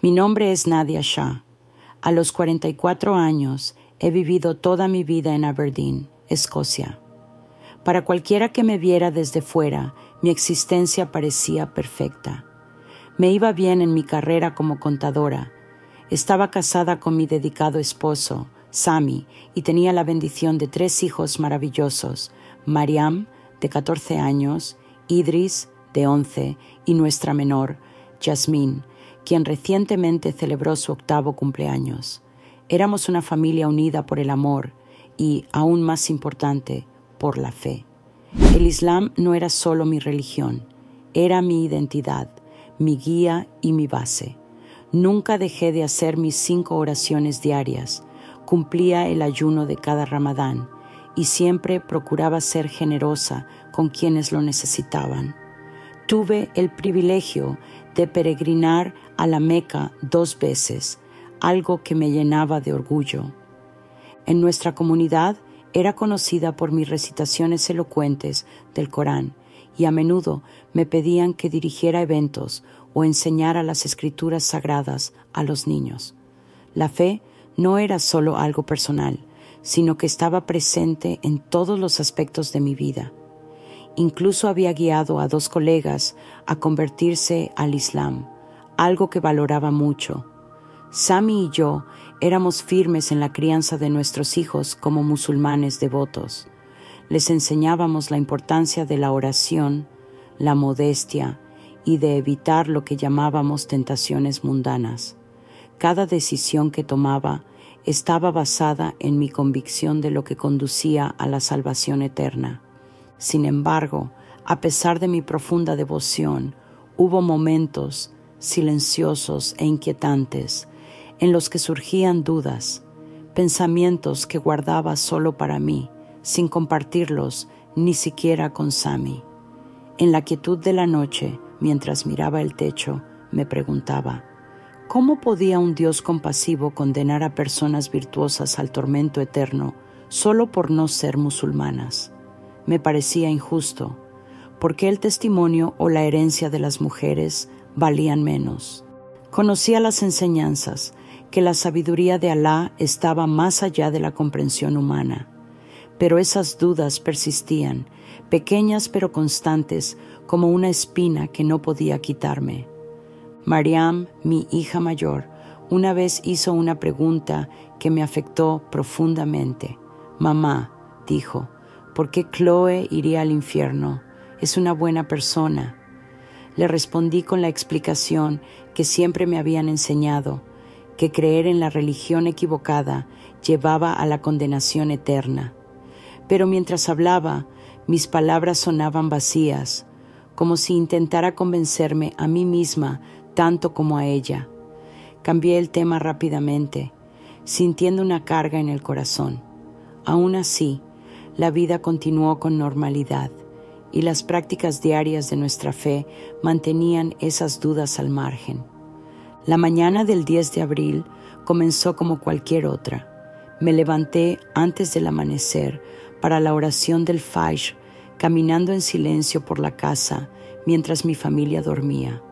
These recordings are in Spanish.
Mi nombre es Nadia Shah. A los 44 años he vivido toda mi vida en Aberdeen, Escocia. Para cualquiera que me viera desde fuera, mi existencia parecía perfecta. Me iba bien en mi carrera como contadora. Estaba casada con mi dedicado esposo, Sami, y tenía la bendición de 3 hijos maravillosos, Mariam, de 14 años, Idris, de 11, y nuestra menor, Yasmín, quien recientemente celebró su 8º cumpleaños. Éramos una familia unida por el amor y, aún más importante, por la fe. El Islam no era solo mi religión, era mi identidad, mi guía y mi base. Nunca dejé de hacer mis 5 oraciones diarias, cumplía el ayuno de cada Ramadán y siempre procuraba ser generosa con quienes lo necesitaban. Tuve el privilegio de peregrinar a la Meca 2 veces, algo que me llenaba de orgullo. En nuestra comunidad era conocida por mis recitaciones elocuentes del Corán y a menudo me pedían que dirigiera eventos o enseñara las escrituras sagradas a los niños. La fe no era solo algo personal, sino que estaba presente en todos los aspectos de mi vida. Incluso había guiado a 2 colegas a convertirse al Islam, algo que valoraba mucho. Sami y yo éramos firmes en la crianza de nuestros hijos como musulmanes devotos. Les enseñábamos la importancia de la oración, la modestia y de evitar lo que llamábamos tentaciones mundanas. Cada decisión que tomaba estaba basada en mi convicción de lo que conducía a la salvación eterna. Sin embargo, a pesar de mi profunda devoción, hubo momentos silenciosos e inquietantes en los que surgían dudas, pensamientos que guardaba solo para mí, sin compartirlos ni siquiera con Sami. En la quietud de la noche, mientras miraba el techo, me preguntaba, ¿cómo podía un Dios compasivo condenar a personas virtuosas al tormento eterno solo por no ser musulmanas? Me parecía injusto. ¿Por qué el testimonio o la herencia de las mujeres valían menos? Conocía las enseñanzas, que la sabiduría de Alá estaba más allá de la comprensión humana. Pero esas dudas persistían, pequeñas pero constantes, como una espina que no podía quitarme. Mariam, mi hija mayor, una vez hizo una pregunta que me afectó profundamente. «Mamá», dijo, «¿por qué Chloe iría al infierno? Es una buena persona». Le respondí con la explicación que siempre me habían enseñado, que creer en la religión equivocada llevaba a la condenación eterna. Pero mientras hablaba, mis palabras sonaban vacías, como si intentara convencerme a mí misma tanto como a ella. Cambié el tema rápidamente, sintiendo una carga en el corazón. Aún así, la vida continuó con normalidad y las prácticas diarias de nuestra fe mantenían esas dudas al margen. La mañana del 10 de abril comenzó como cualquier otra. Me levanté antes del amanecer para la oración del Fajr, caminando en silencio por la casa mientras mi familia dormía.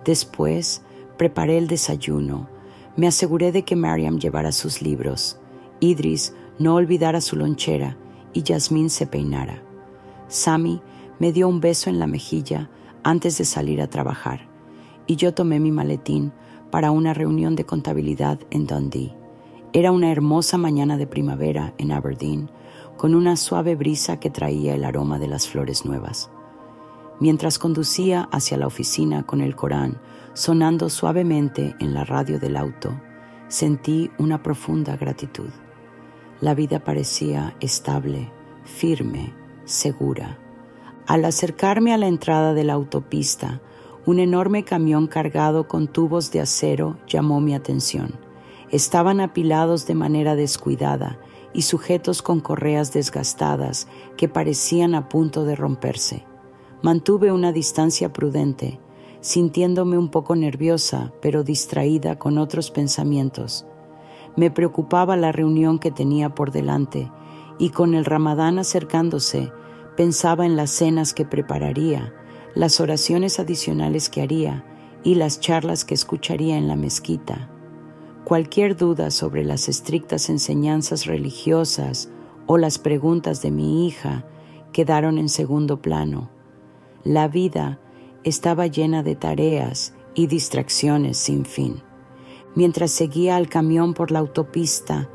Después, preparé el desayuno. Me aseguré de que Mariam llevara sus libros, Idris no olvidara su lonchera y Yasmín se peinara. Sami me dio un beso en la mejilla antes de salir a trabajar y yo tomé mi maletín para una reunión de contabilidad en Dundee. Era una hermosa mañana de primavera en Aberdeen, con una suave brisa que traía el aroma de las flores nuevas. Mientras conducía hacia la oficina con el Corán sonando suavemente en la radio del auto, sentí una profunda gratitud. La vida parecía estable, firme, segura. Al acercarme a la entrada de la autopista, un enorme camión cargado con tubos de acero llamó mi atención. Estaban apilados de manera descuidada y sujetos con correas desgastadas que parecían a punto de romperse. Mantuve una distancia prudente, sintiéndome un poco nerviosa, pero distraída con otros pensamientos. Me preocupaba la reunión que tenía por delante, y con el Ramadán acercándose, pensaba en las cenas que prepararía, las oraciones adicionales que haría y las charlas que escucharía en la mezquita. Cualquier duda sobre las estrictas enseñanzas religiosas o las preguntas de mi hija quedaron en segundo plano. La vida estaba llena de tareas y distracciones sin fin. Mientras seguía al camión por la autopista,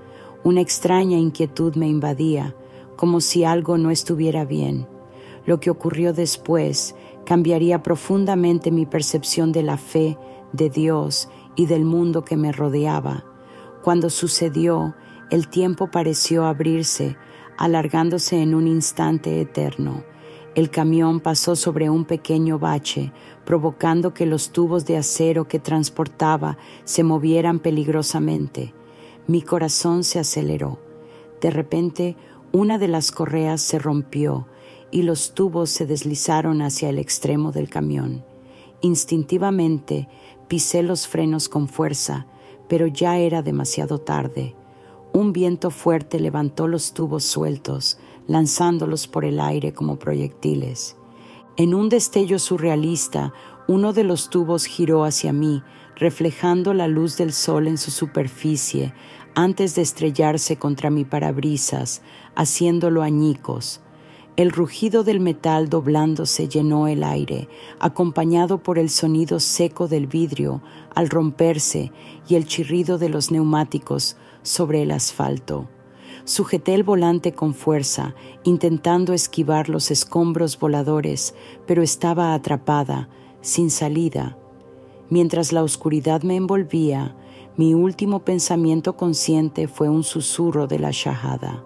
una extraña inquietud me invadía, como si algo no estuviera bien. Lo que ocurrió después cambiaría profundamente mi percepción de la fe, de Dios y del mundo que me rodeaba. Cuando sucedió, el tiempo pareció abrirse, alargándose en un instante eterno. El camión pasó sobre un pequeño bache, provocando que los tubos de acero que transportaba se movieran peligrosamente. Mi corazón se aceleró. De repente, una de las correas se rompió y los tubos se deslizaron hacia el extremo del camión. Instintivamente, pisé los frenos con fuerza, pero ya era demasiado tarde. Un viento fuerte levantó los tubos sueltos, lanzándolos por el aire como proyectiles. En un destello surrealista, uno de los tubos giró hacia mí, reflejando la luz del sol en su superficie, antes de estrellarse contra mi parabrisas, haciéndolo añicos. El rugido del metal doblándose llenó el aire, acompañado por el sonido seco del vidrio al romperse y el chirrido de los neumáticos sobre el asfalto. Sujeté el volante con fuerza, intentando esquivar los escombros voladores, pero estaba atrapada, sin salida. Mientras la oscuridad me envolvía, mi último pensamiento consciente fue un susurro de la shahada.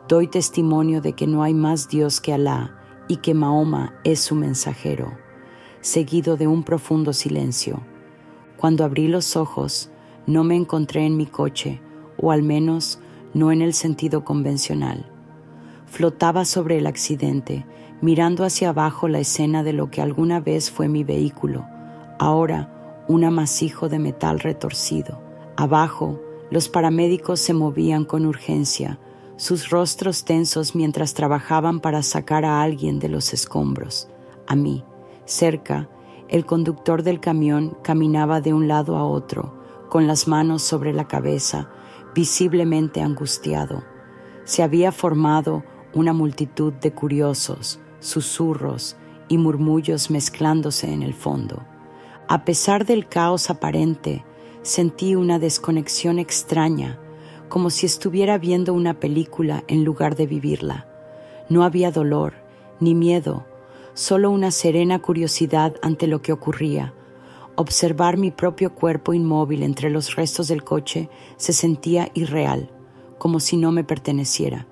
Doy testimonio de que no hay más Dios que Alá y que Mahoma es su mensajero, seguido de un profundo silencio. Cuando abrí los ojos, no me encontré en mi coche, o al menos no en el sentido convencional. Flotaba sobre el accidente, mirando hacia abajo la escena de lo que alguna vez fue mi vehículo, ahora un amasijo de metal retorcido. Abajo, los paramédicos se movían con urgencia, sus rostros tensos mientras trabajaban para sacar a alguien de los escombros. A mí, cerca, el conductor del camión caminaba de un lado a otro, con las manos sobre la cabeza, visiblemente angustiado. Se había formado una multitud de curiosos, susurros y murmullos mezclándose en el fondo. A pesar del caos aparente, sentí una desconexión extraña, como si estuviera viendo una película en lugar de vivirla. No había dolor, ni miedo, solo una serena curiosidad ante lo que ocurría. Observar mi propio cuerpo inmóvil entre los restos del coche se sentía irreal, como si no me perteneciera.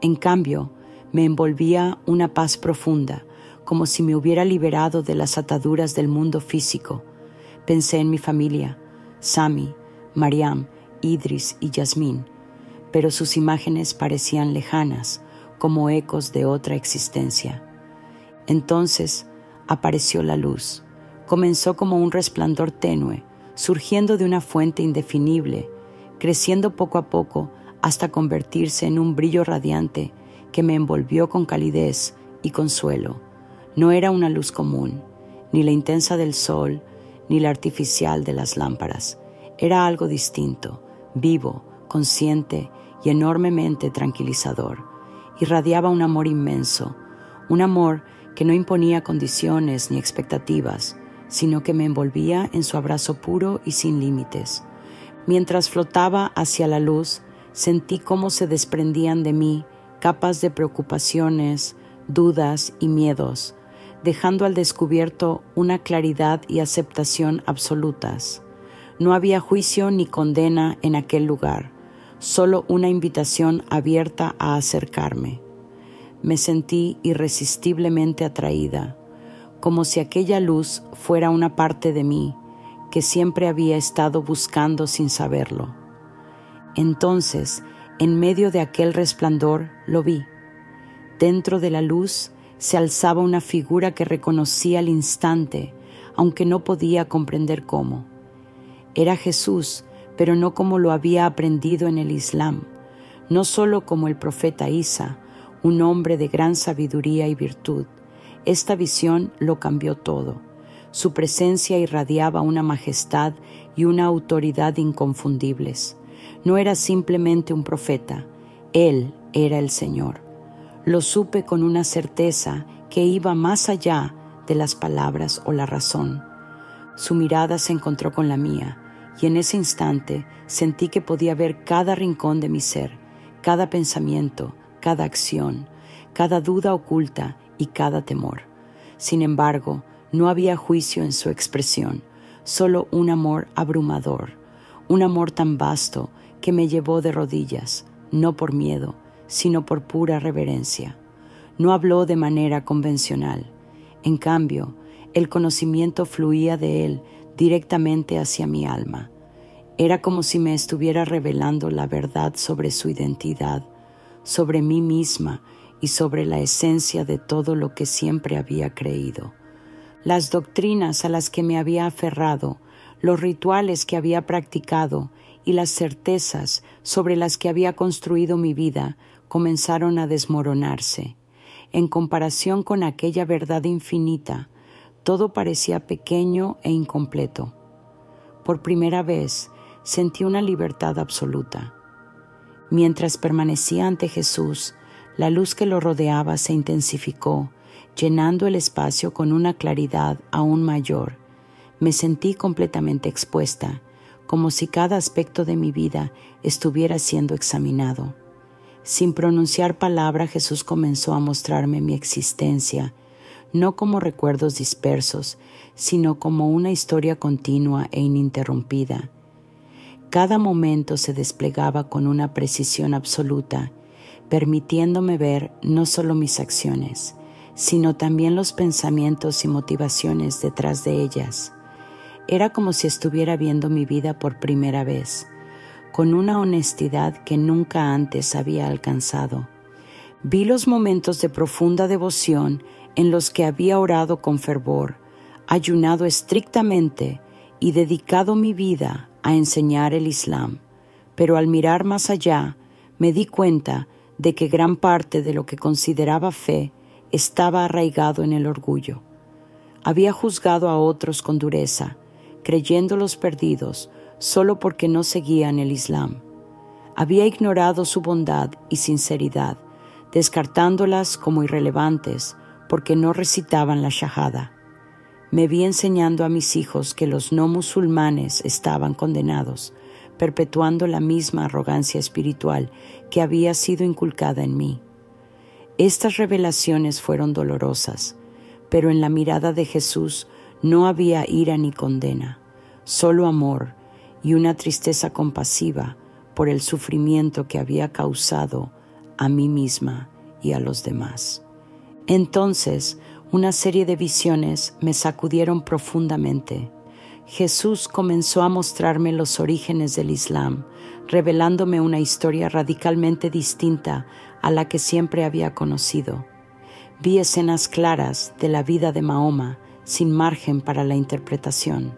En cambio, me envolvía una paz profunda, como si me hubiera liberado de las ataduras del mundo físico. Pensé en mi familia, Sami, Mariam, Idris y Yasmín, pero sus imágenes parecían lejanas, como ecos de otra existencia. Entonces apareció la luz. Comenzó como un resplandor tenue, surgiendo de una fuente indefinible, creciendo poco a poco hasta convertirse en un brillo radiante que me envolvió con calidez y consuelo. No era una luz común, ni la intensa del sol, ni la artificial de las lámparas. Era algo distinto, vivo, consciente y enormemente tranquilizador. Irradiaba un amor inmenso, un amor que no imponía condiciones ni expectativas, sino que me envolvía en su abrazo puro y sin límites. Mientras flotaba hacia la luz, sentí cómo se desprendían de mí capas de preocupaciones, dudas y miedos, dejando al descubierto una claridad y aceptación absolutas. No había juicio ni condena en aquel lugar, solo una invitación abierta a acercarme. Me sentí irresistiblemente atraída, como si aquella luz fuera una parte de mí que siempre había estado buscando sin saberlo. Entonces, en medio de aquel resplandor, lo vi. Dentro de la luz se alzaba una figura que reconocí al instante, aunque no podía comprender cómo. Era Jesús, pero no como lo había aprendido en el Islam, no solo como el profeta Isa, un hombre de gran sabiduría y virtud. Esta visión lo cambió todo. Su presencia irradiaba una majestad y una autoridad inconfundibles. No era simplemente un profeta, Él era el Señor. Lo supe con una certeza que iba más allá de las palabras o la razón. Su mirada se encontró con la mía, y en ese instante sentí que podía ver cada rincón de mi ser, cada pensamiento, cada acción, cada duda oculta y cada temor. Sin embargo, no había juicio en su expresión, solo un amor abrumador, un amor tan vasto que me llevó de rodillas, no por miedo, sino por pura reverencia. No habló de manera convencional. En cambio, el conocimiento fluía de él directamente hacia mi alma. Era como si me estuviera revelando la verdad sobre su identidad, sobre mí misma y sobre la esencia de todo lo que siempre había creído. Las doctrinas a las que me había aferrado, los rituales que había practicado y las certezas sobre las que había construido mi vida comenzaron a desmoronarse. En comparación con aquella verdad infinita, todo parecía pequeño e incompleto. Por primera vez sentí una libertad absoluta. Mientras permanecía ante Jesús, la luz que lo rodeaba se intensificó, llenando el espacio con una claridad aún mayor. Me sentí completamente expuesta, como si cada aspecto de mi vida estuviera siendo examinado. Sin pronunciar palabra, Jesús comenzó a mostrarme mi existencia, no como recuerdos dispersos, sino como una historia continua e ininterrumpida. Cada momento se desplegaba con una precisión absoluta, permitiéndome ver no solo mis acciones, sino también los pensamientos y motivaciones detrás de ellas. Era como si estuviera viendo mi vida por primera vez, con una honestidad que nunca antes había alcanzado. Vi los momentos de profunda devoción en los que había orado con fervor, ayunado estrictamente y dedicado mi vida a enseñar el Islam. Pero al mirar más allá, me di cuenta de que gran parte de lo que consideraba fe estaba arraigado en el orgullo. Había juzgado a otros con dureza, creyéndolos perdidos solo porque no seguían el Islam. Había ignorado su bondad y sinceridad, descartándolas como irrelevantes porque no recitaban la shahada. Me vi enseñando a mis hijos que los no musulmanes estaban condenados, perpetuando la misma arrogancia espiritual que había sido inculcada en mí. Estas revelaciones fueron dolorosas, pero en la mirada de Jesús no había ira ni condena, solo amor y una tristeza compasiva por el sufrimiento que había causado a mí misma y a los demás. Entonces, una serie de visiones me sacudieron profundamente. Jesús comenzó a mostrarme los orígenes del Islam, revelándome una historia radicalmente distinta a la que siempre había conocido. Vi escenas claras de la vida de Mahoma, sin margen para la interpretación.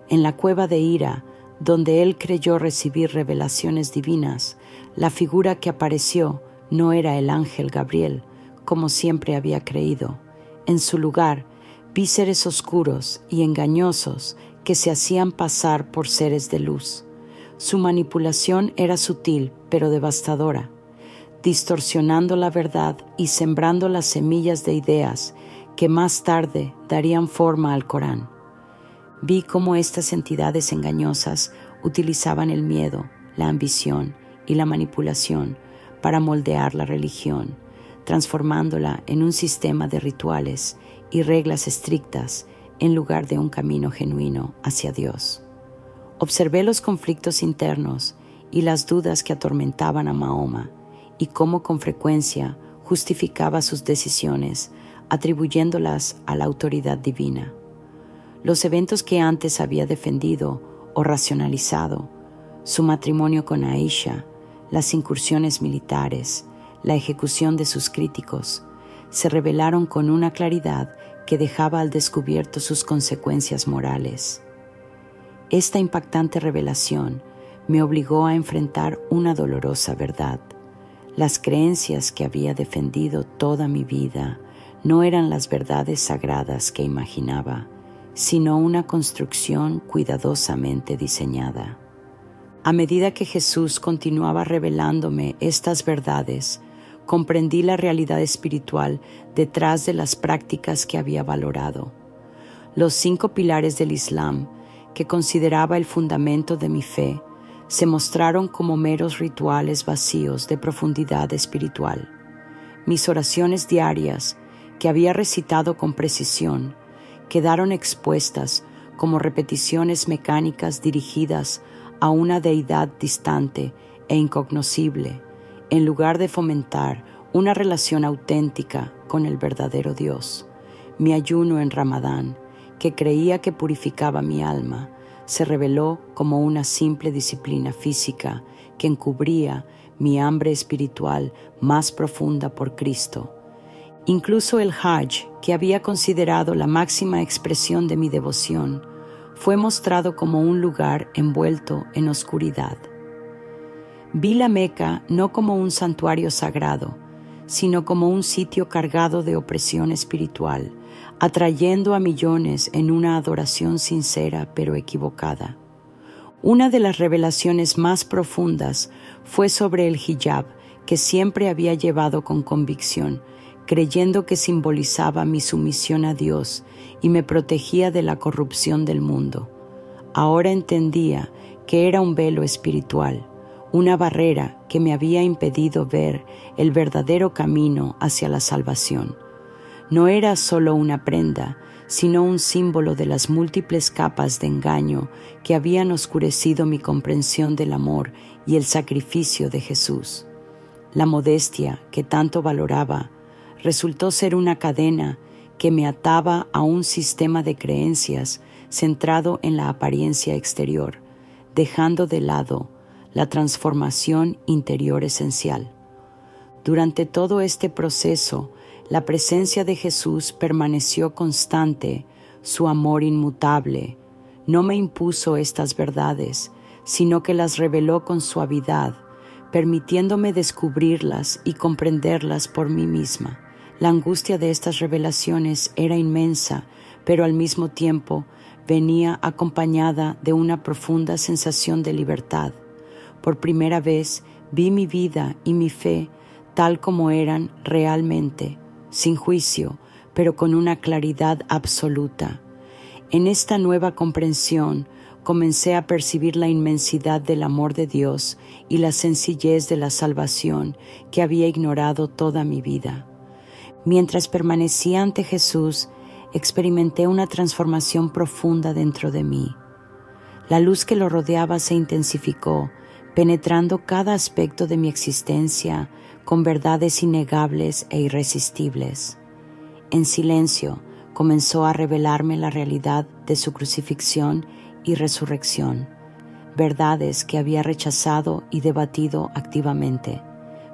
En la cueva de Hira, donde él creyó recibir revelaciones divinas, la figura que apareció no era el ángel Gabriel, como siempre había creído. En su lugar, vi seres oscuros y engañosos que se hacían pasar por seres de luz. Su manipulación era sutil, pero devastadora, distorsionando la verdad y sembrando las semillas de ideas que más tarde darían forma al Corán. Vi cómo estas entidades engañosas utilizaban el miedo, la ambición y la manipulación para moldear la religión, transformándola en un sistema de rituales y reglas estrictas en lugar de un camino genuino hacia Dios. Observé los conflictos internos y las dudas que atormentaban a Mahoma y cómo con frecuencia justificaba sus decisiones atribuyéndolas a la autoridad divina. Los eventos que antes había defendido o racionalizado, su matrimonio con Aisha, las incursiones militares, la ejecución de sus críticos, se revelaron con una claridad que dejaba al descubierto sus consecuencias morales. Esta impactante revelación me obligó a enfrentar una dolorosa verdad. Las creencias que había defendido toda mi vida no eran las verdades sagradas que imaginaba, sino una construcción cuidadosamente diseñada. A medida que Jesús continuaba revelándome estas verdades, comprendí la realidad espiritual detrás de las prácticas que había valorado. Los 5 pilares del Islam, que consideraba el fundamento de mi fe, se mostraron como meros rituales vacíos de profundidad espiritual. Mis oraciones diarias, que había recitado con precisión, quedaron expuestas como repeticiones mecánicas dirigidas a una deidad distante e incognoscible, en lugar de fomentar una relación auténtica con el verdadero Dios. Mi ayuno en Ramadán, que creía que purificaba mi alma, se reveló como una simple disciplina física que encubría mi hambre espiritual más profunda por Cristo. Incluso el Hajj, que había considerado la máxima expresión de mi devoción, fue mostrado como un lugar envuelto en oscuridad. Vi la Meca no como un santuario sagrado, sino como un sitio cargado de opresión espiritual, atrayendo a millones en una adoración sincera pero equivocada. Una de las revelaciones más profundas fue sobre el hijab, que siempre había llevado con convicción, creyendo que simbolizaba mi sumisión a Dios y me protegía de la corrupción del mundo. Ahora entendía que era un velo espiritual, una barrera que me había impedido ver el verdadero camino hacia la salvación. No era solo una prenda, sino un símbolo de las múltiples capas de engaño que habían oscurecido mi comprensión del amor y el sacrificio de Jesús. La modestia que tanto valoraba resultó ser una cadena que me ataba a un sistema de creencias centrado en la apariencia exterior, dejando de lado la transformación interior esencial. Durante todo este proceso, la presencia de Jesús permaneció constante, su amor inmutable. No me impuso estas verdades, sino que las reveló con suavidad, permitiéndome descubrirlas y comprenderlas por mí misma. La angustia de estas revelaciones era inmensa, pero al mismo tiempo venía acompañada de una profunda sensación de libertad. Por primera vez vi mi vida y mi fe tal como eran realmente, sin juicio, pero con una claridad absoluta. En esta nueva comprensión comencé a percibir la inmensidad del amor de Dios y la sencillez de la salvación que había ignorado toda mi vida. Mientras permanecía ante Jesús, experimenté una transformación profunda dentro de mí. La luz que lo rodeaba se intensificó, penetrando cada aspecto de mi existencia con verdades innegables e irresistibles. En silencio, comenzó a revelarme la realidad de su crucifixión y resurrección, verdades que había rechazado y debatido activamente.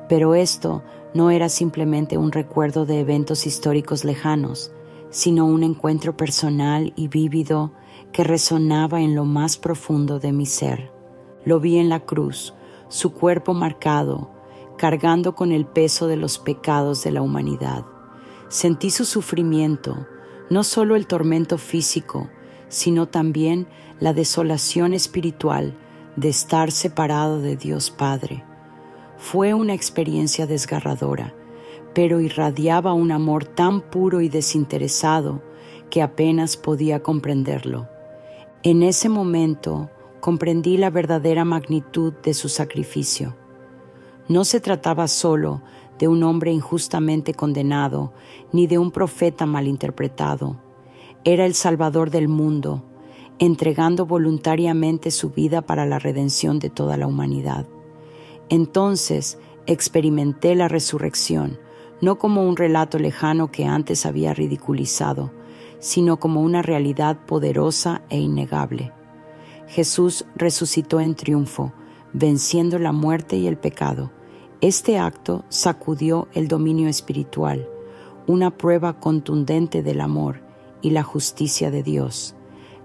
Pero esto no era simplemente un recuerdo de eventos históricos lejanos, sino un encuentro personal y vívido que resonaba en lo más profundo de mi ser. Lo vi en la cruz, su cuerpo marcado, cargando con el peso de los pecados de la humanidad. Sentí su sufrimiento, no solo el tormento físico, sino también la desolación espiritual de estar separado de Dios Padre. Fue una experiencia desgarradora, pero irradiaba un amor tan puro y desinteresado que apenas podía comprenderlo. En ese momento comprendí la verdadera magnitud de su sacrificio. No se trataba solo de un hombre injustamente condenado, ni de un profeta malinterpretado. Era el Salvador del mundo, entregando voluntariamente su vida para la redención de toda la humanidad. Entonces experimenté la resurrección, no como un relato lejano que antes había ridiculizado, sino como una realidad poderosa e innegable. Jesús resucitó en triunfo, venciendo la muerte y el pecado. Este acto sacudió el dominio espiritual, una prueba contundente del amor y la justicia de Dios.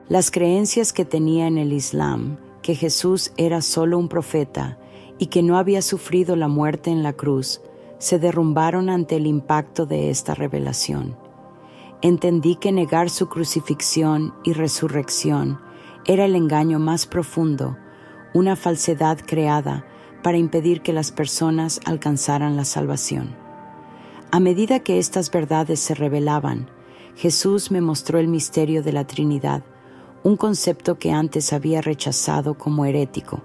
Las creencias que tenía en el Islam, que Jesús era solo un profeta y que no había sufrido la muerte en la cruz, se derrumbaron ante el impacto de esta revelación. Entendí que negar su crucifixión y resurrección era el engaño más profundo, una falsedad creada para impedir que las personas alcanzaran la salvación. A medida que estas verdades se revelaban, Jesús me mostró el misterio de la Trinidad, un concepto que antes había rechazado como herético.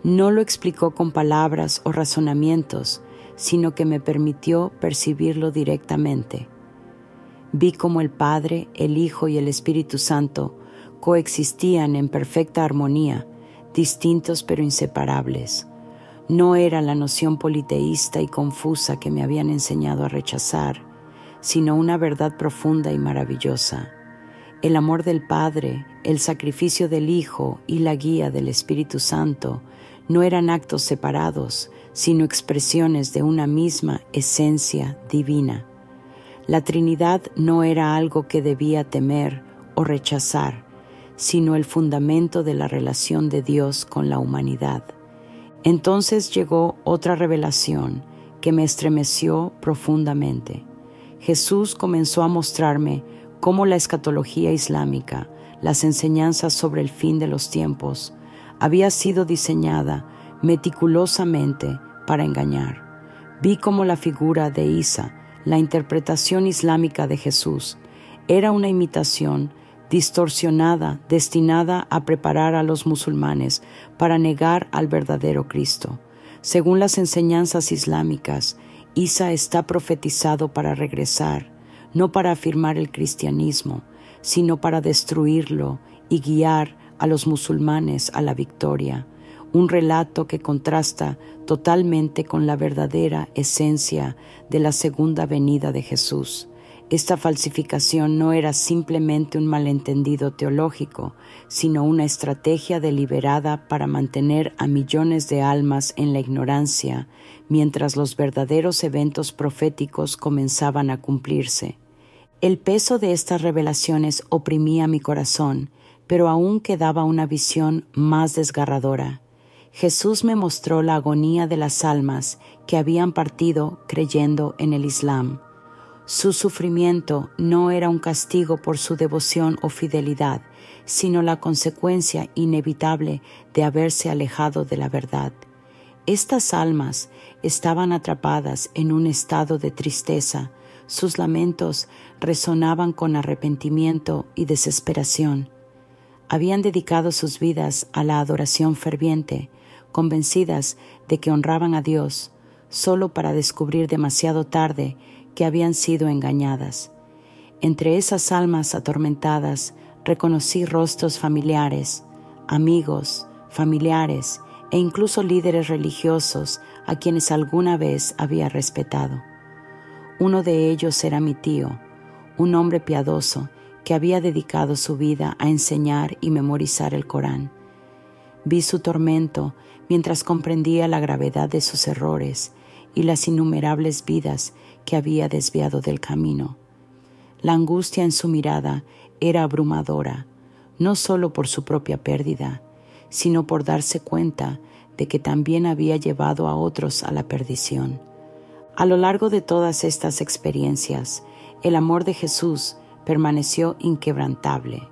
No lo explicó con palabras o razonamientos, sino que me permitió percibirlo directamente. Vi cómo el Padre, el Hijo y el Espíritu Santo coexistían en perfecta armonía, distintos pero inseparables. No era la noción politeísta y confusa que me habían enseñado a rechazar, sino una verdad profunda y maravillosa. El amor del Padre, el sacrificio del Hijo y la guía del Espíritu Santo no eran actos separados, sino expresiones de una misma esencia divina. La Trinidad no era algo que debía temer o rechazar, sino el fundamento de la relación de Dios con la humanidad. Entonces llegó otra revelación que me estremeció profundamente. Jesús comenzó a mostrarme cómo la escatología islámica, las enseñanzas sobre el fin de los tiempos, había sido diseñada meticulosamente para engañar. Vi cómo la figura de Isa, la interpretación islámica de Jesús, era una imitación distorsionada, destinada a preparar a los musulmanes para negar al verdadero Cristo. Según las enseñanzas islámicas, Isa está profetizado para regresar, no para afirmar el cristianismo, sino para destruirlo y guiar a los musulmanes a la victoria. Un relato que contrasta totalmente con la verdadera esencia de la segunda venida de Jesús. Esta falsificación no era simplemente un malentendido teológico, sino una estrategia deliberada para mantener a millones de almas en la ignorancia, mientras los verdaderos eventos proféticos comenzaban a cumplirse. El peso de estas revelaciones oprimía mi corazón, pero aún quedaba una visión más desgarradora. Jesús me mostró la agonía de las almas que habían partido creyendo en el Islam. Su sufrimiento no era un castigo por su devoción o fidelidad, sino la consecuencia inevitable de haberse alejado de la verdad. Estas almas estaban atrapadas en un estado de tristeza. Sus lamentos resonaban con arrepentimiento y desesperación. Habían dedicado sus vidas a la adoración ferviente, convencidas de que honraban a Dios, solo para descubrir demasiado tarde que habían sido engañadas. Entre esas almas atormentadas reconocí rostros familiares, amigos, familiares e incluso líderes religiosos a quienes alguna vez había respetado. Uno de ellos era mi tío, un hombre piadoso que había dedicado su vida a enseñar y memorizar el Corán. Vi su tormento mientras comprendía la gravedad de sus errores y las innumerables vidas que había desviado del camino. La angustia en su mirada era abrumadora, no solo por su propia pérdida, sino por darse cuenta de que también había llevado a otros a la perdición. A lo largo de todas estas experiencias, el amor de Jesús permaneció inquebrantable.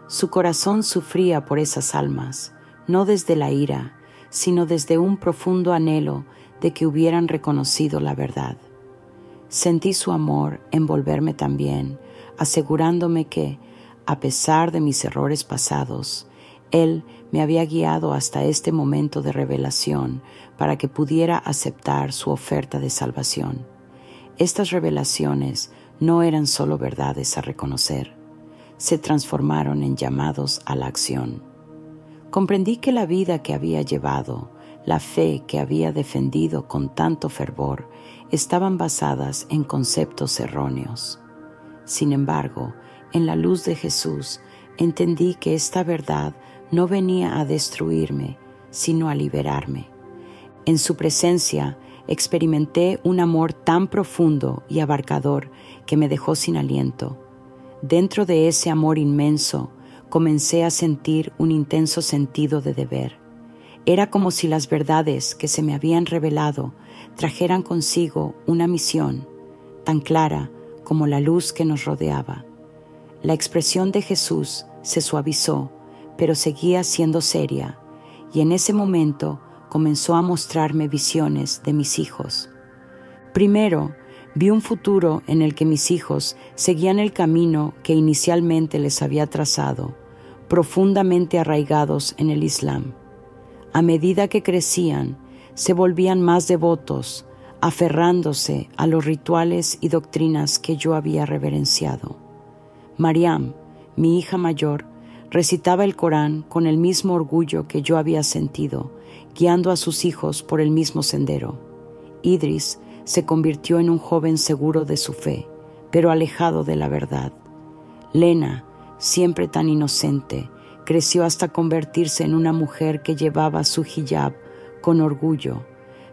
Su corazón sufría por esas almas, no desde la ira, sino desde un profundo anhelo de que hubieran reconocido la verdad. Sentí su amor envolverme también, asegurándome que, a pesar de mis errores pasados, Él me había guiado hasta este momento de revelación para que pudiera aceptar su oferta de salvación. Estas revelaciones no eran solo verdades a reconocer, se transformaron en llamados a la acción. Comprendí que la vida que había llevado, la fe que había defendido con tanto fervor, estaban basadas en conceptos erróneos. Sin embargo, en la luz de Jesús, entendí que esta verdad no venía a destruirme, sino a liberarme. En su presencia, experimenté un amor tan profundo y abarcador que me dejó sin aliento. Dentro de ese amor inmenso, comencé a sentir un intenso sentido de deber. Era como si las verdades que se me habían revelado trajeran consigo una misión tan clara como la luz que nos rodeaba. La expresión de Jesús se suavizó, pero seguía siendo seria, y en ese momento comenzó a mostrarme visiones de mis hijos. Primero, vi un futuro en el que mis hijos seguían el camino que inicialmente les había trazado, profundamente arraigados en el Islam. A medida que crecían, se volvían más devotos, aferrándose a los rituales y doctrinas que yo había reverenciado. Mariam, mi hija mayor, recitaba el Corán con el mismo orgullo que yo había sentido, guiando a sus hijos por el mismo sendero. Idris se convirtió en un joven seguro de su fe, pero alejado de la verdad. Lena, siempre tan inocente, creció hasta convertirse en una mujer que llevaba su hijab con orgullo,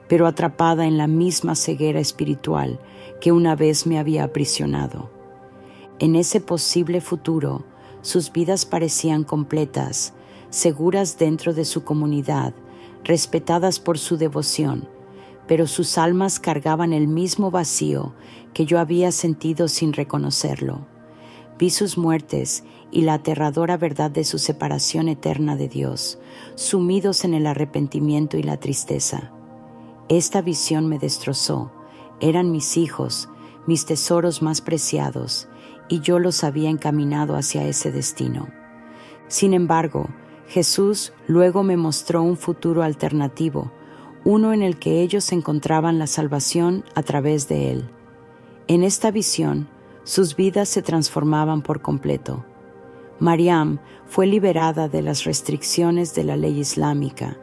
pero atrapada en la misma ceguera espiritual que una vez me había aprisionado. En ese posible futuro, sus vidas parecían completas, seguras dentro de su comunidad, respetadas por su devoción, pero sus almas cargaban el mismo vacío que yo había sentido sin reconocerlo. Vi sus muertes y la aterradora verdad de su separación eterna de Dios, sumidos en el arrepentimiento y la tristeza. Esta visión me destrozó. Eran mis hijos, mis tesoros más preciados, y yo los había encaminado hacia ese destino. Sin embargo, Jesús luego me mostró un futuro alternativo, uno en el que ellos encontraban la salvación a través de Él. En esta visión, sus vidas se transformaban por completo. Mariam fue liberada de las restricciones de la ley islámica,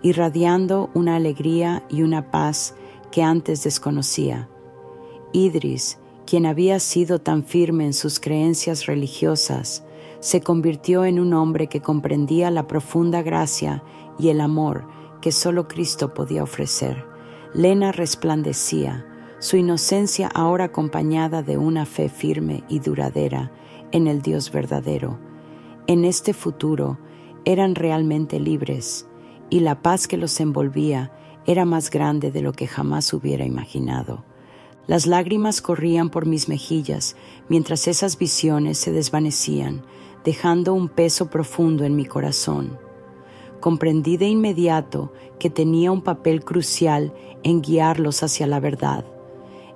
irradiando una alegría y una paz que antes desconocía. Idris, quien había sido tan firme en sus creencias religiosas, se convirtió en un hombre que comprendía la profunda gracia y el amor que solo Cristo podía ofrecer. Lena resplandecía, su inocencia ahora acompañada de una fe firme y duradera en el Dios verdadero. En este futuro eran realmente libres, y la paz que los envolvía era más grande de lo que jamás hubiera imaginado. Las lágrimas corrían por mis mejillas mientras esas visiones se desvanecían, dejando un peso profundo en mi corazón. Comprendí de inmediato que tenía un papel crucial en guiarlos hacia la verdad.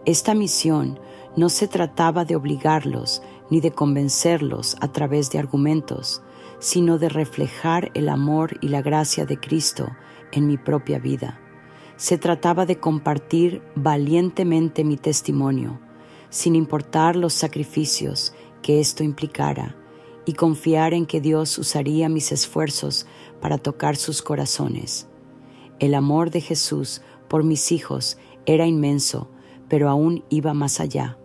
Esta misión no se trataba de obligarlos ni de convencerlos a través de argumentos, sino de reflejar el amor y la gracia de Cristo en mi propia vida. Se trataba de compartir valientemente mi testimonio, sin importar los sacrificios que esto implicara, y confiar en que Dios usaría mis esfuerzos para tocar sus corazones. El amor de Jesús por mis hijos era inmenso, pero aún iba más allá.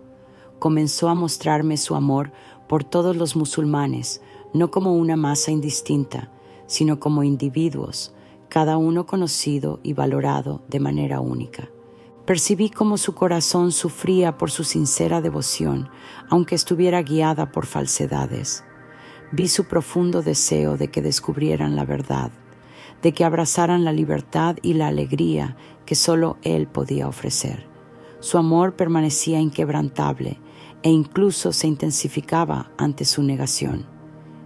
Comenzó a mostrarme su amor por todos los musulmanes, no como una masa indistinta, sino como individuos, cada uno conocido y valorado de manera única. Percibí cómo su corazón sufría por su sincera devoción, aunque estuviera guiada por falsedades. Vi su profundo deseo de que descubrieran la verdad, de que abrazaran la libertad y la alegría que solo Él podía ofrecer. Su amor permanecía inquebrantable e incluso se intensificaba ante su negación.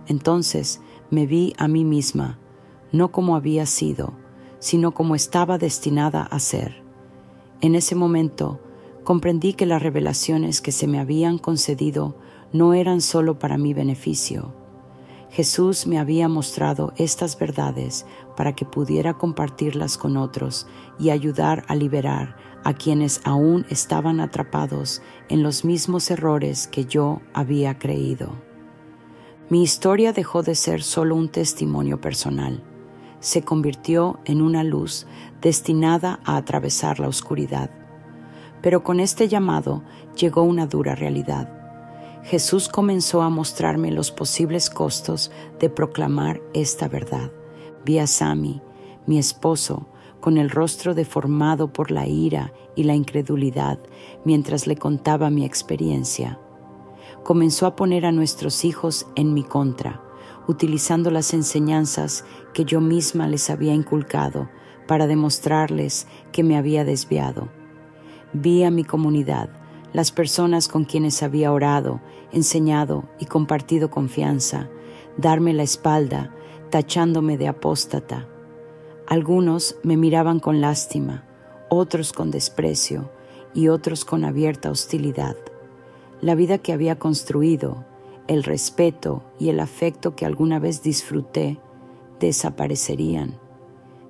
Entonces me vi a mí misma, no como había sido, sino como estaba destinada a ser. En ese momento comprendí que las revelaciones que se me habían concedido no eran solo para mi beneficio. Jesús me había mostrado estas verdades para que pudiera compartirlas con otros y ayudar a liberar a quienes aún estaban atrapados en los mismos errores que yo había creído. Mi historia dejó de ser solo un testimonio personal. Se convirtió en una luz destinada a atravesar la oscuridad. Pero con este llamado llegó una dura realidad. Jesús comenzó a mostrarme los posibles costos de proclamar esta verdad. Vi a Sami, mi esposo, con el rostro deformado por la ira y la incredulidad, mientras le contaba mi experiencia. Comenzó a poner a nuestros hijos en mi contra, utilizando las enseñanzas que yo misma les había inculcado para demostrarles que me había desviado. Vi a mi comunidad, las personas con quienes había orado, enseñado y compartido confianza, darme la espalda, tachándome de apóstata. Algunos me miraban con lástima, otros con desprecio y otros con abierta hostilidad. La vida que había construido, el respeto y el afecto que alguna vez disfruté, desaparecerían.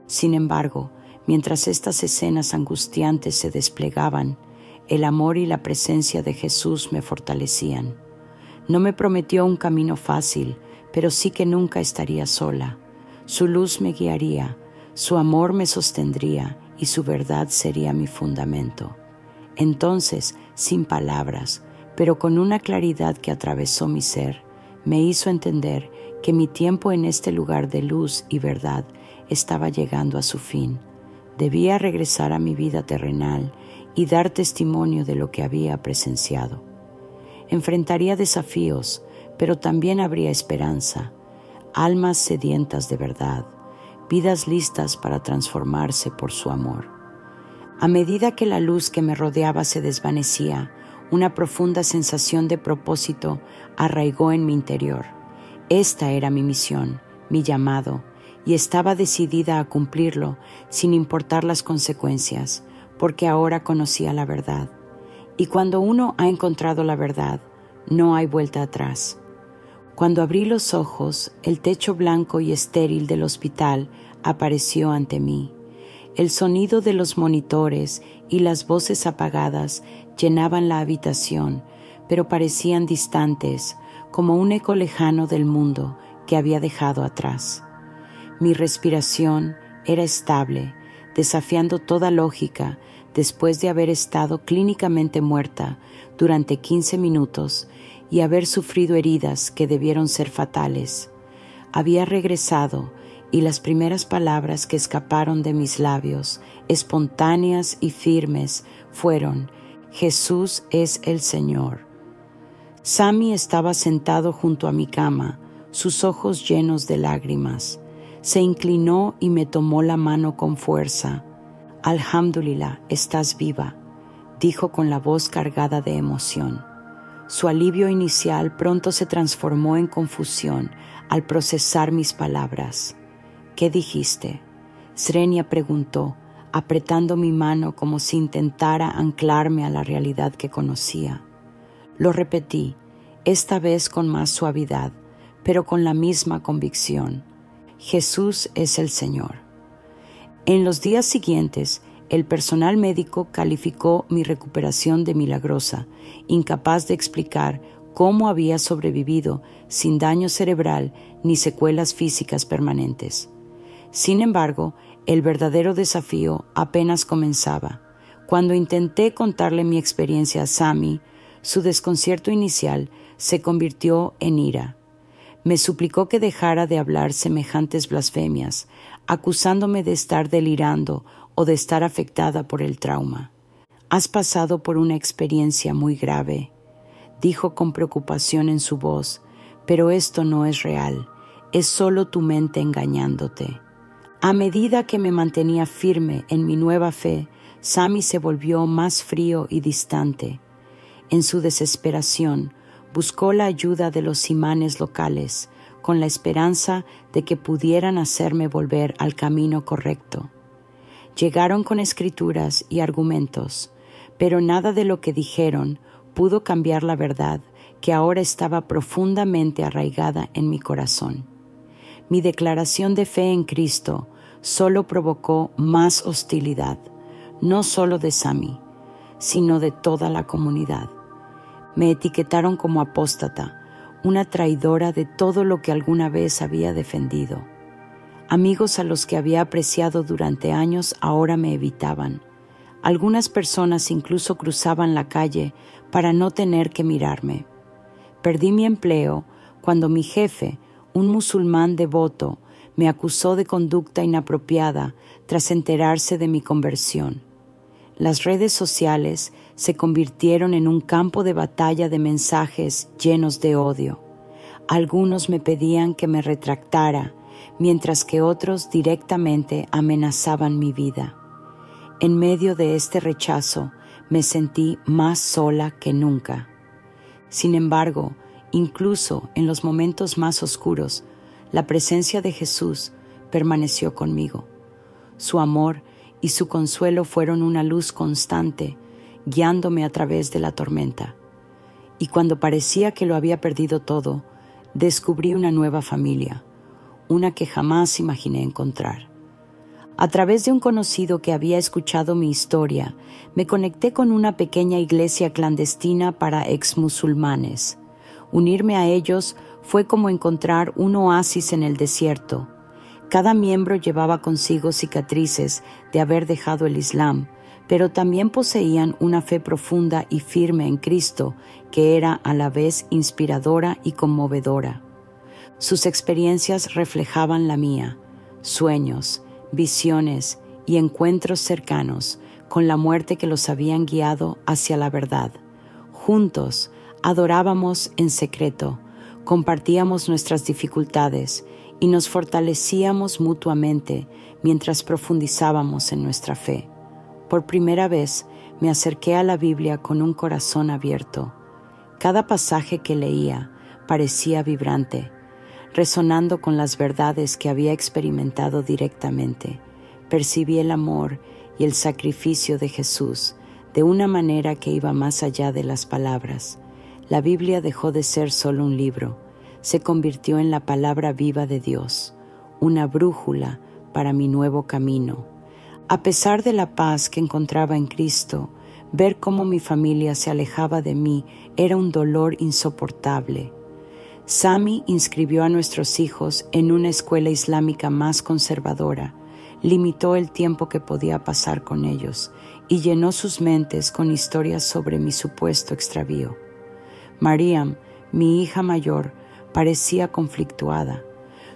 Sin embargo, mientras estas escenas angustiantes se desplegaban, el amor y la presencia de Jesús me fortalecían. No me prometió un camino fácil, pero sí que nunca estaría sola. Su luz me guiaría, su amor me sostendría y su verdad sería mi fundamento. Entonces, sin palabras, pero con una claridad que atravesó mi ser, me hizo entender que mi tiempo en este lugar de luz y verdad estaba llegando a su fin. Debía regresar a mi vida terrenal y dar testimonio de lo que había presenciado. Enfrentaría desafíos, pero también habría esperanza, almas sedientas de verdad, vidas listas para transformarse por su amor. A medida que la luz que me rodeaba se desvanecía, una profunda sensación de propósito arraigó en mi interior. Esta era mi misión, mi llamado, y estaba decidida a cumplirlo sin importar las consecuencias, porque ahora conocía la verdad. Y cuando uno ha encontrado la verdad, no hay vuelta atrás. Cuando abrí los ojos, el techo blanco y estéril del hospital apareció ante mí. El sonido de los monitores y las voces apagadas llenaban la habitación, pero parecían distantes, como un eco lejano del mundo que había dejado atrás. Mi respiración era estable, desafiando toda lógica después de haber estado clínicamente muerta durante 15 minutos y haber sufrido heridas que debieron ser fatales. Había regresado y las primeras palabras que escaparon de mis labios, espontáneas y firmes, fueron: Jesús es el Señor. Sammy estaba sentado junto a mi cama, sus ojos llenos de lágrimas. Se inclinó y me tomó la mano con fuerza. Alhamdulillah, estás viva, dijo con la voz cargada de emoción. Su alivio inicial pronto se transformó en confusión al procesar mis palabras. ¿Qué dijiste?, Srenia preguntó, apretando mi mano como si intentara anclarme a la realidad que conocía. Lo repetí, esta vez con más suavidad, pero con la misma convicción. Jesús es el Señor. En los días siguientes, el personal médico calificó mi recuperación de milagrosa, incapaz de explicar cómo había sobrevivido sin daño cerebral ni secuelas físicas permanentes. Sin embargo, el verdadero desafío apenas comenzaba. Cuando intenté contarle mi experiencia a Sammy, su desconcierto inicial se convirtió en ira. Me suplicó que dejara de hablar semejantes blasfemias, acusándome de estar delirando o de estar afectada por el trauma. «Has pasado por una experiencia muy grave», dijo con preocupación en su voz, «pero esto no es real, es solo tu mente engañándote». A medida que me mantenía firme en mi nueva fe, Sammy se volvió más frío y distante. En su desesperación, buscó la ayuda de los imanes locales, con la esperanza de que pudieran hacerme volver al camino correcto. Llegaron con escrituras y argumentos, pero nada de lo que dijeron pudo cambiar la verdad que ahora estaba profundamente arraigada en mi corazón. Mi declaración de fe en Cristo solo provocó más hostilidad, no solo de Sammy, sino de toda la comunidad. Me etiquetaron como apóstata, una traidora de todo lo que alguna vez había defendido. Amigos a los que había apreciado durante años ahora me evitaban. Algunas personas incluso cruzaban la calle para no tener que mirarme. Perdí mi empleo cuando mi jefe, un musulmán devoto, me acusó de conducta inapropiada tras enterarse de mi conversión. Las redes sociales se convirtieron en un campo de batalla de mensajes llenos de odio. Algunos me pedían que me retractara, mientras que otros directamente amenazaban mi vida. En medio de este rechazo, me sentí más sola que nunca. Sin embargo, incluso en los momentos más oscuros, la presencia de Jesús permaneció conmigo. Su amor y su consuelo fueron una luz constante, guiándome a través de la tormenta. Y cuando parecía que lo había perdido todo, descubrí una nueva familia, una que jamás imaginé encontrar. A través de un conocido que había escuchado mi historia, me conecté con una pequeña iglesia clandestina para exmusulmanes. Unirme a ellos fue como encontrar un oasis en el desierto. Cada miembro llevaba consigo cicatrices de haber dejado el Islam, pero también poseían una fe profunda y firme en Cristo, que era a la vez inspiradora y conmovedora. Sus experiencias reflejaban la mía, sueños, visiones y encuentros cercanos con la muerte que los habían guiado hacia la verdad. Juntos adorábamos en secreto, compartíamos nuestras dificultades y nos fortalecíamos mutuamente mientras profundizábamos en nuestra fe. Por primera vez me acerqué a la Biblia con un corazón abierto. Cada pasaje que leía parecía vibrante, resonando con las verdades que había experimentado directamente. Percibí el amor y el sacrificio de Jesús de una manera que iba más allá de las palabras. La Biblia dejó de ser solo un libro, se convirtió en la palabra viva de Dios, una brújula para mi nuevo camino. A pesar de la paz que encontraba en Cristo, ver cómo mi familia se alejaba de mí era un dolor insoportable. Sami inscribió a nuestros hijos en una escuela islámica más conservadora, limitó el tiempo que podía pasar con ellos y llenó sus mentes con historias sobre mi supuesto extravío. Mariam, mi hija mayor, parecía conflictuada.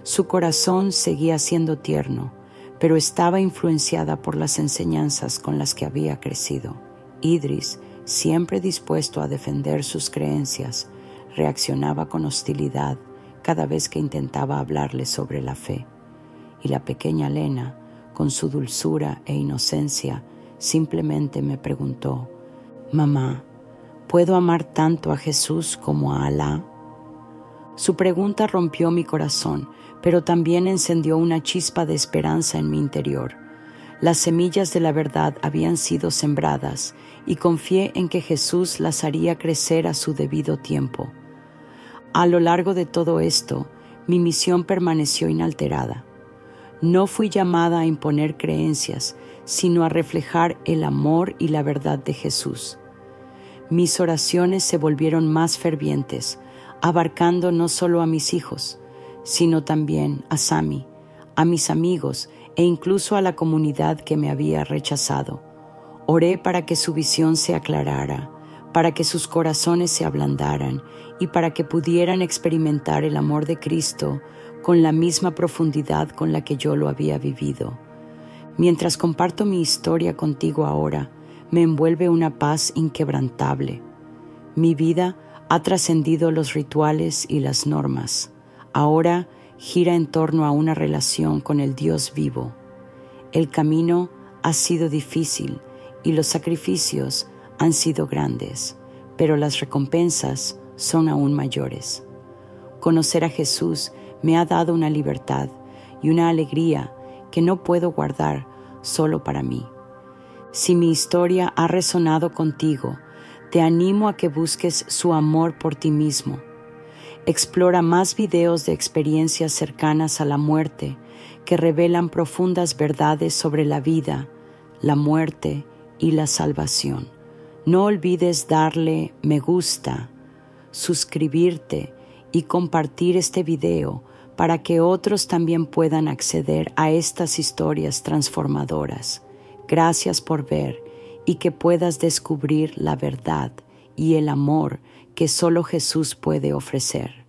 Su corazón seguía siendo tierno, pero estaba influenciada por las enseñanzas con las que había crecido. Idris, siempre dispuesto a defender sus creencias, reaccionaba con hostilidad cada vez que intentaba hablarle sobre la fe. Y la pequeña Lena, con su dulzura e inocencia, simplemente me preguntó: «Mamá, ¿puedo amar tanto a Jesús como a Alá?». Su pregunta rompió mi corazón, pero también encendió una chispa de esperanza en mi interior. Las semillas de la verdad habían sido sembradas y confié en que Jesús las haría crecer a su debido tiempo. A lo largo de todo esto, mi misión permaneció inalterada. No fui llamada a imponer creencias, sino a reflejar el amor y la verdad de Jesús. Mis oraciones se volvieron más fervientes, abarcando no solo a mis hijos, sino también a Sami, a mis amigos e incluso a la comunidad que me había rechazado. Oré para que su visión se aclarara, para que sus corazones se ablandaran y para que pudieran experimentar el amor de Cristo con la misma profundidad con la que yo lo había vivido. Mientras comparto mi historia contigo ahora, me envuelve una paz inquebrantable. Mi vida ha trascendido los rituales y las normas. Ahora gira en torno a una relación con el Dios vivo. El camino ha sido difícil y los sacrificios han sido grandes, pero las recompensas son aún mayores. Conocer a Jesús me ha dado una libertad y una alegría que no puedo guardar solo para mí. Si mi historia ha resonado contigo, te animo a que busques su amor por ti mismo. Explora más videos de experiencias cercanas a la muerte que revelan profundas verdades sobre la vida, la muerte y la salvación. No olvides darle me gusta, suscribirte y compartir este video para que otros también puedan acceder a estas historias transformadoras. Gracias por ver y que puedas descubrir la verdad y el amor que solo Jesús puede ofrecer.